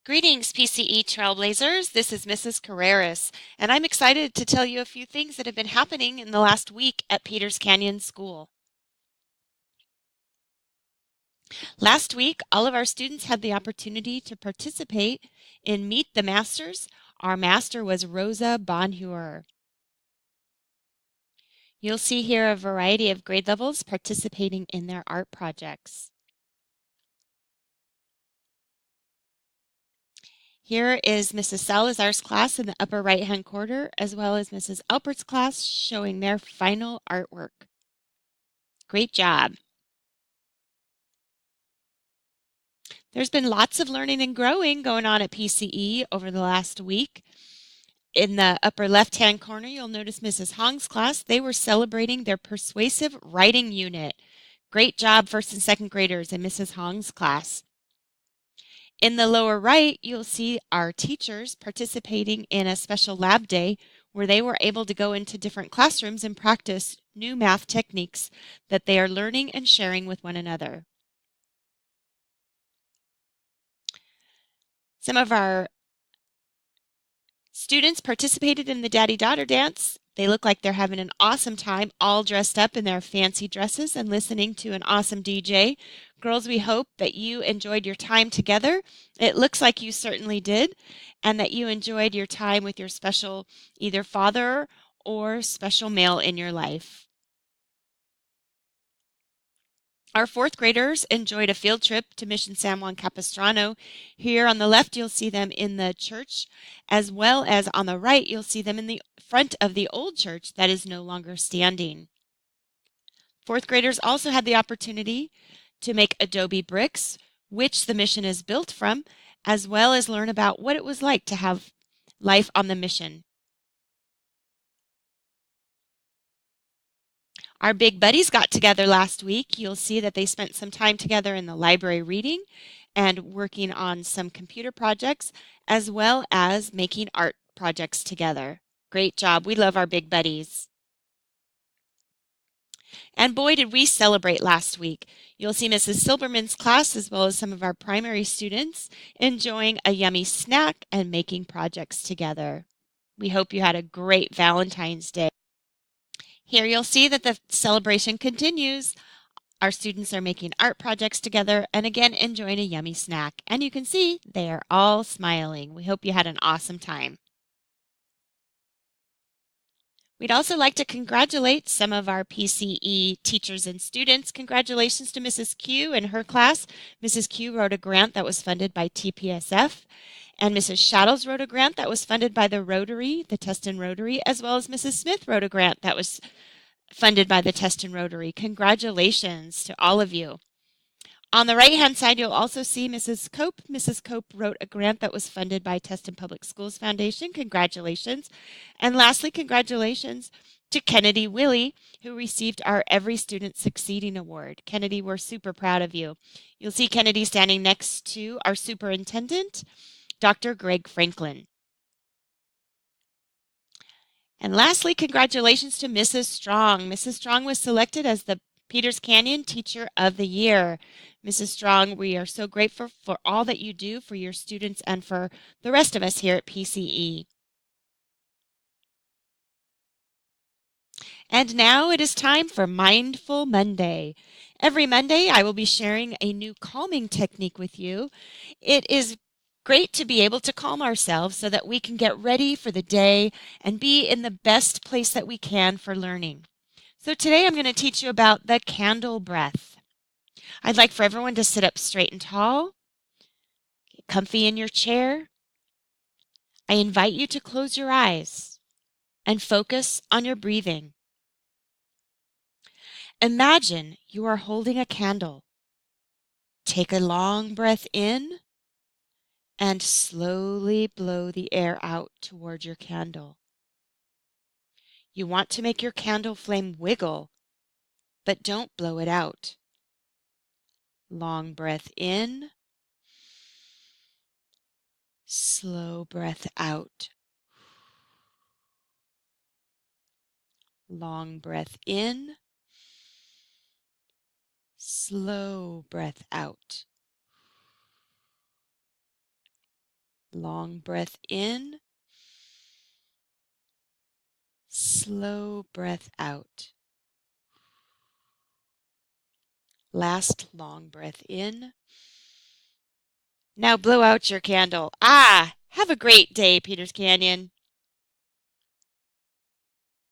Greetings, PCE Trailblazers. This is Mrs. Carreras, and I'm excited to tell you a few things that have been happening in the last week at Peters Canyon School. Last week, all of our students had the opportunity to participate in Meet the Masters. Our master was Rosa Bonheur. You'll see here a variety of grade levels participating in their art projects. Here is Mrs. Salazar's class in the upper right-hand corner, as well as Mrs. Alpert's class showing their final artwork. Great job. There's been lots of learning and growing going on at PCE over the last week. In the upper left-hand corner, you'll notice Mrs. Hong's class. They were celebrating their persuasive writing unit. Great job, first and second graders in Mrs. Hong's class. In the lower right, you'll see our teachers participating in a special lab day where they were able to go into different classrooms and practice new math techniques that they are learning and sharing with one another. Some of our students participated in the daddy-daughter dance. They look like they're having an awesome time, all dressed up in their fancy dresses and listening to an awesome DJ. Girls, we hope that you enjoyed your time together. It looks like you certainly did, and that you enjoyed your time with your special either father or special male in your life. Our fourth graders enjoyed a field trip to Mission San Juan Capistrano. Here on the left, you'll see them in the church, as well as on the right, you'll see them in the front of the old church that is no longer standing. Fourth graders also had the opportunity to make adobe bricks, which the mission is built from, as well as learn about what it was like to have life on the mission. Our big buddies got together last week. You'll see that they spent some time together in the library reading and working on some computer projects, as well as making art projects together. Great job. We love our big buddies. And boy, did we celebrate last week. You'll see Mrs. Silberman's class, as well as some of our primary students, enjoying a yummy snack and making projects together. We hope you had a great Valentine's Day. Here you'll see that the celebration continues. Our students are making art projects together and again enjoying a yummy snack. And you can see they are all smiling. We hope you had an awesome time. We'd also like to congratulate some of our PCE teachers and students. Congratulations to Mrs. Q and her class. Mrs. Q wrote a grant that was funded by TPSF. And Mrs. Shadows wrote a grant that was funded by the Rotary, the Tustin Rotary, as well as Mrs. Smith wrote a grant that was funded by the Tustin Rotary. Congratulations to all of you. On the right-hand side, you'll also see Mrs. Cope. Mrs. Cope wrote a grant that was funded by Tustin Public Schools Foundation. Congratulations. And lastly, congratulations to Kennedy Willie, who received our Every Student Succeeding Award. Kennedy, we're super proud of you. You'll see Kennedy standing next to our superintendent, Dr. Greg Franklin. And lastly, congratulations to Mrs. Strong. Mrs. Strong was selected as the Peters Canyon Teacher of the Year. Mrs. Strong, we are so grateful for all that you do for your students and for the rest of us here at PCE. And now it is time for Mindful Monday. Every Monday, I will be sharing a new calming technique with you. It is great to be able to calm ourselves so that we can get ready for the day and be in the best place that we can for learning. So today I'm going to teach you about the candle breath. I'd like for everyone to sit up straight and tall, get comfy in your chair. I invite you to close your eyes and focus on your breathing. Imagine you are holding a candle. Take a long breath in and slowly blow the air out toward your candle. You want to make your candle flame wiggle, but don't blow it out. Long breath in, slow breath out. Long breath in, slow breath out. Long breath in. Slow breath out. Last long breath in. Now blow out your candle. Have a great day, Peters Canyon.